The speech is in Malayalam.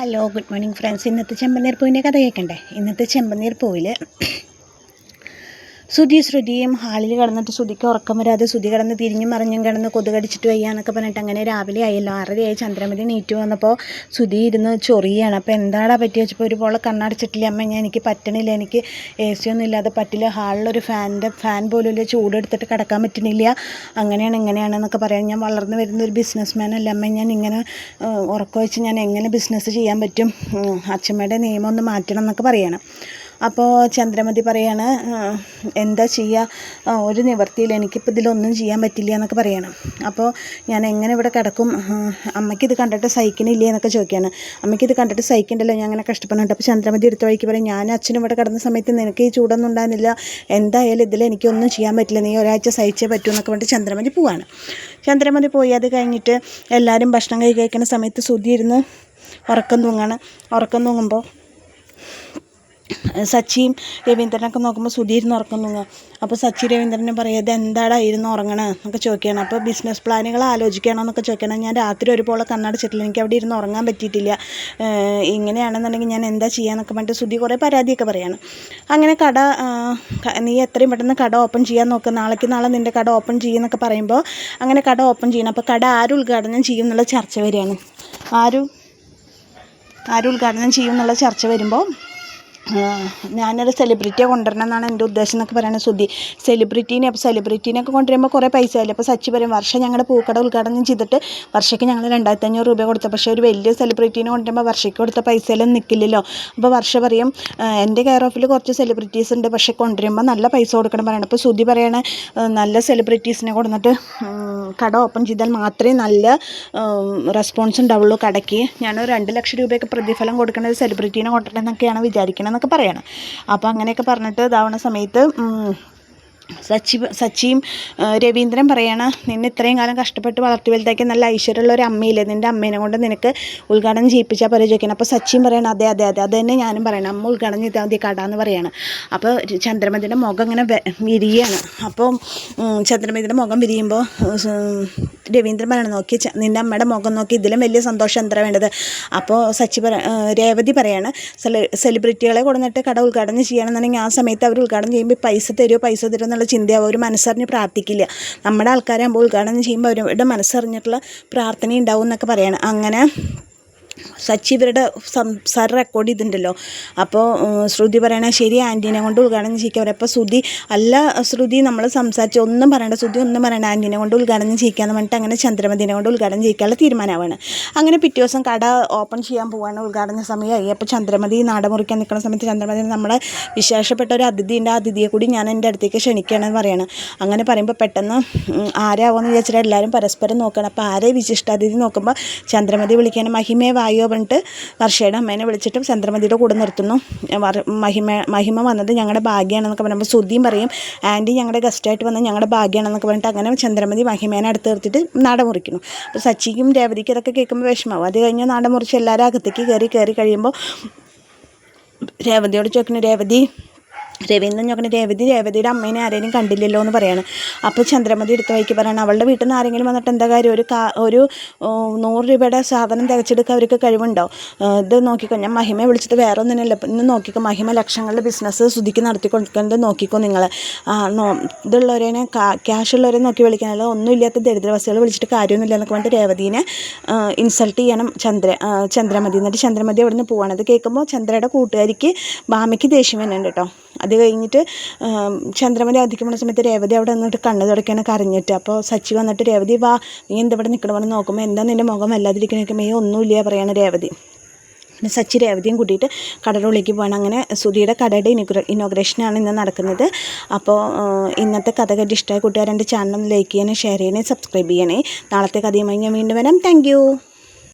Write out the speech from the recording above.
Hello good morning friends. ഇന്നത്തെ ചെമ്പനീർ പൂവിൻ്റെ കഥ കേൾക്കണ്ടേ? ഇന്നത്തെ ചെമ്പനീർ പൂവിൽ ശ്രുതിയും ഹാളിൽ കിടന്നിട്ട് ശ്രുതിക്ക് ഉറക്കം വരാതെ ശ്രുതി കിടന്ന് തിരിഞ്ഞും മറിഞ്ഞും കിടന്ന് കൊതുകടിച്ചിട്ട് വയ്യാന്നൊക്കെ പറഞ്ഞിട്ട് അങ്ങനെ രാവിലെ ആയല്ലോ 6:30 ചന്ദ്രമതി നീറ്റ് വന്നപ്പോൾ ശ്രുതി ഇരുന്ന് ചൊറിയാണ്. അപ്പോൾ എന്താടാ പറ്റി വെച്ചപ്പോൾ ഒരു പോളെ കണ്ണടച്ചിട്ടില്ല അമ്മ, എനിക്ക് പറ്റണില്ല, എനിക്ക് AC ഒന്നും ഇല്ലാതെ പറ്റില്ല, ഹാളിലൊരു ഫാൻ പോലും ഇല്ല, ചൂടെടുത്തിട്ട് കിടക്കാൻ പറ്റണില്ല, അങ്ങനെയാണ് ഇങ്ങനെയാണെന്നൊക്കെ പറയാം. ഞാൻ വളർന്നു വരുന്ന ഒരു ബിസിനസ്മാൻ അല്ല അമ്മ, ഞാൻ ഇങ്ങനെ ഉറക്കം വെച്ച് ഞാൻ എങ്ങനെ ബിസിനസ് ചെയ്യാൻ പറ്റും, അച്ഛമ്മയുടെ നിയമം ഒന്ന് മാറ്റണം എന്നൊക്കെ പറയണം. അപ്പോൾ ചന്ദ്രമതി പറയാണ്, എന്താ ചെയ്യുക, ഒരു നിവർത്തിയില്ല, എനിക്കിപ്പോൾ ഇതിലൊന്നും ചെയ്യാൻ പറ്റില്ല എന്നൊക്കെ പറയണം. അപ്പോൾ ഞാൻ എങ്ങനെ ഇവിടെ കിടക്കും, അമ്മയ്ക്കിത് കണ്ടിട്ട് സഹിക്കണില്ലേ എന്നൊക്കെ ചോദിക്കുകയാണ്. അമ്മയ്ക്കിത് കണ്ടിട്ട് സഹിക്കണ്ടല്ലോ, ഞാൻ അങ്ങനെ കഷ്ടപ്പെടുന്നുണ്ട്. അപ്പോൾ ചന്ദ്രമതി എടുത്ത വഴിക്ക് പറയും, ഞാൻ അച്ഛനും ഇവിടെ കിടന്ന സമയത്ത് നിനക്ക് ഈ ചൂടൊന്നും ഉണ്ടാകുന്നില്ല, എന്തായാലും ഇതിൽ എനിക്കൊന്നും ചെയ്യാൻ പറ്റില്ല, നീ ഒരാഴ്ച സഹിച്ചേ പറ്റൂ എന്നൊക്കെ പറഞ്ഞിട്ട് ചന്ദ്രമതി പോവാണ്. ചന്ദ്രമതി പോയി അത് കഴിഞ്ഞിട്ട് എല്ലാവരും ഭക്ഷണം കഴിക്കുന്ന സമയത്ത് ശ്രുതി ഇരുന്ന് ഉറക്കം തൂങ്ങുമ്പോൾ സച്ചിയും രവീന്ദ്രനൊക്കെ നോക്കുമ്പോൾ സുധീർന്ന് ഉറക്കം തൂങ്ങുക. അപ്പോൾ സച്ചി രവീന്ദ്രനെ പറയുക, എന്താടാ ഇരുന്ന് ഉറങ്ങണേ എന്നൊക്കെ ചോദിക്കുകയാണ്. അപ്പോൾ ബിസിനസ് പ്ലാനുകൾ ആലോചിക്കണോ എന്നൊക്കെ ചോദിക്കണം. ഞാൻ രാത്രി ഒരു പോളെ കണ്ണടച്ചിട്ടില്ല, എനിക്ക് അവിടെ ഇരുന്ന് ഉറങ്ങാൻ പറ്റിയിട്ടില്ല, ഇങ്ങനെയാണെന്നുണ്ടെങ്കിൽ ഞാൻ എന്താ ചെയ്യാന്നൊക്കെ പറഞ്ഞിട്ട് സുധി കുറേ പരാതിയൊക്കെ പറയാണ്. അങ്ങനെ നീ എത്രയും പെട്ടെന്ന് കട ഓപ്പൺ ചെയ്യാൻ നോക്കുക, നാളെ നിൻ്റെ കട ഓപ്പൺ ചെയ്യുമെന്നൊക്കെ പറയുമ്പോൾ അങ്ങനെ കട ഓപ്പൺ ചെയ്യണം. അപ്പോൾ കട ആര് ഉദ്ഘാടനം ചെയ്യും എന്നുള്ള ചർച്ച വരികയാണ്. ആര് ഉദ്ഘാടനം ചെയ്യും എന്നുള്ള ചർച്ച വരുമ്പോൾ ഞാനൊരു സെലിബ്രിറ്റിയെ കൊണ്ടുവരണം എന്നാണ് എൻ്റെ ഉദ്ദേശം എന്നൊക്കെ പറയുന്നത് സുധി. സെലിബ്രിറ്റീനെയൊക്കെ കൊണ്ടുവരുമ്പോൾ കുറേ പൈസ ആയില്ലേ. അപ്പോൾ സച്ചി പറയും, വർഷം ഞങ്ങളുടെ പൂക്കട ഉദ്ഘാടനം ചെയ്തിട്ട് വർഷയ്ക്ക് ഞങ്ങൾ 2500 രൂപ കൊടുത്തു, പക്ഷേ ഒരു വലിയ സെലിബ്രിറ്റീനെ കൊണ്ടുവരുമ്പോൾ വർഷയ്ക്ക് കൊടുത്ത പൈസയിലൊന്നും നിൽക്കില്ലല്ലോ. അപ്പോൾ വർഷ പറയും, എൻ്റെ കെയർ ഓഫിൽ കുറച്ച് സെലിബ്രിറ്റീസ് ഉണ്ട്, പക്ഷേ കൊണ്ടുവരുമ്പോൾ നല്ല പൈസ കൊടുക്കണം പറയണം. അപ്പോൾ സുധി പറയണ, നല്ല സെലിബ്രിറ്റീസിനെ കൊടുത്തിട്ട് കട ഓപ്പൺ ചെയ്താൽ മാത്രമേ നല്ല റെസ്പോൺസ് ഉണ്ടാവുള്ളൂ കടയ്ക്ക്, ഞാനൊരു 2 ലക്ഷം രൂപയൊക്കെ പ്രതിഫലം കൊടുക്കുന്ന ഒരു സെലിബ്രിറ്റീനെ കൊണ്ടുവരണമെന്നൊക്കെയാണ് വിചാരിക്കണം എന്നൊക്കെ പറയണം. അപ്പോൾ അങ്ങനെയൊക്കെ പറഞ്ഞിട്ട് ഇതാവുന്ന സമയത്ത് സച്ചിയും രവീന്ദ്രൻ പറയണം, നിന്നെ ഇത്രയും കാലം കഷ്ടപ്പെട്ട് വളർത്തി വലുതാക്കി നല്ല ഐശ്വര്യമുള്ള ഒരു അമ്മയില്ലേ, നിൻ്റെ അമ്മേനെ കൊണ്ട് നിനക്ക് ഉദ്ഘാടനം ചെയ്യിപ്പിച്ചാൽ പരിചയിക്കണം. അപ്പോൾ സച്ചിൻ പറയണം, അതെ അത് തന്നെ ഞാനും പറയണം, അമ്മ ഉദ്ഘാടനം ചെയ്താൽ മതി കട എന്ന് പറയണം. അപ്പോൾ ചന്ദ്രമതിയുടെ മുഖം ഇങ്ങനെ വിരിയാണ്. അപ്പോൾ ചന്ദ്രമതിയുടെ മുഖം വിരിയുമ്പോൾ രവീന്ദ്രൻ പറയണം, നോക്കി നിൻ്റെ അമ്മയുടെ മുഖം നോക്കി, ഇതിലും വലിയ സന്തോഷം എന്താ വേണ്ടത്. അപ്പോൾ രേവതി പറയാണ്, സെലിബ്രിറ്റികളെ കൊടുത്തിട്ട് കട ഉദ്ഘാടനം ചെയ്യണമെന്നുണ്ടെങ്കിൽ ആ സമയത്ത് അവർ ഉദ്ഘാടനം ചെയ്യുമ്പോൾ പൈസ തരുമോ എന്നുള്ള ചിന്തയാവും, ഒരു മനസ്സറിഞ്ഞ് പ്രാർത്ഥിക്കില്ല. നമ്മുടെ ആൾക്കാരാകുമ്പോൾ ഉദ്ഘാടനം ചെയ്യുമ്പോൾ അവരുടെ മനസ്സറിഞ്ഞിട്ടുള്ള പ്രാർത്ഥന ഉണ്ടാവും എന്നൊക്കെ പറയണം. അങ്ങനെ സച്ചി ഇവരുടെ സംസാരം റെക്കോർഡ് ചെയ്തിട്ടുണ്ടല്ലോ. അപ്പോൾ ശ്രുതി പറയണ, ശരി ആൻറ്റീനെ കൊണ്ട് ഉദ്ഘാടനം ചെയ്യിക്കാൻ പറയും. അപ്പോൾ ശ്രുതി, അല്ല ശ്രുതി നമ്മൾ സംസാരിച്ച് ഒന്നും പറയണ്ട, ശ്രുതി ഒന്നും പറയണ്ട, ആൻറ്റീനെ കൊണ്ട് ഉദ്ഘാടനം ചെയ്യിക്കാമെന്ന് പറഞ്ഞിട്ട് അങ്ങനെ ചന്ദ്രമതിനെ കൊണ്ട് ഉദ്ഘാടനം ചെയ്യിക്കാനുള്ള തീരുമാനമാണ്. അങ്ങനെ പിറ്റേ ദിവസം കട ഓപ്പൺ ചെയ്യാൻ പോവാണ്, ഉദ്ഘാടന സമയമായി. അപ്പോൾ ചന്ദ്രമതി നാട മുറിക്കാൻ നിൽക്കുന്ന സമയത്ത് ചന്ദ്രമതി നമ്മളെ വിശേഷപ്പെട്ട ഒരു അതിഥിയുണ്ട്, ആ അതിഥിയെ കൂടി ഞാൻ എൻ്റെ അടുത്തേക്ക് ക്ഷണിക്കുകയാണെന്ന് പറയണം. അങ്ങനെ പറയുമ്പോൾ പെട്ടെന്ന് ആരാവുമെന്ന് വിചാരിച്ചിട്ട് എല്ലാവരും പരസ്പരം നോക്കണം. അപ്പോൾ ആരെ വിശിഷ്ടാതിഥി നോക്കുമ്പോൾ ചന്ദ്രമതി വിളിക്കാൻ, മഹിമേ വായോ പറഞ്ഞിട്ട് വർഷയുടെ അമ്മേനെ വിളിച്ചിട്ടും ചന്ദ്രമതിയുടെ കൂടെ നിർത്തുന്നു. മഹിമ വന്നത് ഞങ്ങളുടെ ഭാഗ്യമാണെന്നൊക്കെ പറയുമ്പോൾ ശ്രുതിയും പറയും, ആൻറ്റി ഞങ്ങളുടെ ഗസ്റ്റായിട്ട് വന്നത് ഞങ്ങളുടെ ഭാഗ്യമാണെന്നൊക്കെ പറഞ്ഞിട്ട് അങ്ങനെ ചന്ദ്രമതി മഹിമേനെ അടുത്ത് നിർത്തിയിട്ട് നാട മുറിക്കുന്നു. അപ്പോൾ സച്ചിക്കും രേവതിക്കും ഇതൊക്കെ കേൾക്കുമ്പോൾ വിഷമാവും. അത് കഴിഞ്ഞ് നാട മുറിച്ച് എല്ലാവരും അകത്തേക്ക് കയറി കഴിയുമ്പോൾ രേവതിയോട് ചോദിക്കുന്നു, രവീന്ദ്രൻ ചോദിക്കണം, രേവതിയുടെ അമ്മേനെ ആരെങ്കിലും കണ്ടില്ലല്ലോ എന്ന് പറയാണ്. അപ്പോൾ ചന്ദ്രമതി എടുത്ത വഴിക്ക് പറയണം, അവളുടെ വീട്ടിൽ നിന്ന് ആരെങ്കിലും വന്നിട്ട് എന്താ കാര്യം, ഒരു 100 രൂപയുടെ സാധനം തികച്ചെടുക്കാൻ അവർക്ക് കഴിവുണ്ടോ, ഇത് നോക്കിക്കോ, ഞാൻ മഹിമയെ വിളിച്ചിട്ട് വേറെ ഒന്നിനല്ല, ഇന്ന് നോക്കിക്കോ, മഹിമ ലക്ഷങ്ങളുടെ ബിസിനസ് ശ്രുതിക്ക് നടത്തി കൊടുക്കുന്നത് നോക്കിക്കോ നിങ്ങൾ, ഇതുള്ളവരെ ക്യാഷ് ഉള്ളവരെ നോക്കി വിളിക്കാനല്ലോ, ഒന്നുമില്ലാത്ത ദരിദ്രവാസികളെ വിളിച്ചിട്ട് കാര്യമൊന്നുമില്ല എന്നൊക്കെ പറഞ്ഞിട്ട് രേവതിനെ ഇൻസൾട്ട് ചെയ്യണം ചന്ദ്രമതി. എന്നിട്ട് ചന്ദ്രമതി അവിടെ നിന്ന് പോവാണ്. അത് കേൾക്കുമ്പോൾ ചന്ദ്രയുടെ കൂട്ടുകാരിക്ക് ഭാമിക്ക് ദേഷ്യം വരുന്നുണ്ട് കേട്ടോ. അത് കഴിഞ്ഞിട്ട് ചന്ദ്രമതി അധികമുള്ള സമയത്ത് രേവതി അവിടെ നിന്നിട്ട് കണ്ണ് തുടയ്ക്കാനൊക്കെ അറിഞ്ഞിട്ട്. അപ്പോൾ സച്ചി വന്നിട്ട്, രേവതി വാ, നീ എന്തിവിടെ നിൽക്കണമെന്ന് നോക്കുമ്പോൾ എന്താ നിൻ്റെ മുഖം വല്ലാതിരിക്കണൊക്കെ, ഒന്നുമില്ല പറയാണ് രേവതി. പിന്നെ സച്ചി രേവതിയും കൂട്ടിയിട്ട് കടലുള്ളിലേക്ക് പോകണം. അങ്ങനെ സുധിയുടെ കടയുടെ ഇനോഗ്രേഷനാണ് ഇന്ന് നടക്കുന്നത്. അപ്പോൾ ഇന്നത്തെ കഥ കണ്ടി ഇഷ്ടമായ കൂട്ടുകാർ എൻ്റെ ചാനൽ ലൈക്ക് ചെയ്യണേ, ഷെയർ ചെയ്യണേ, സബ്സ്ക്രൈബ് ചെയ്യണേ. നാളത്തെ കഥയുമായി ഞാൻ വീണ്ടും വരാം. താങ്ക്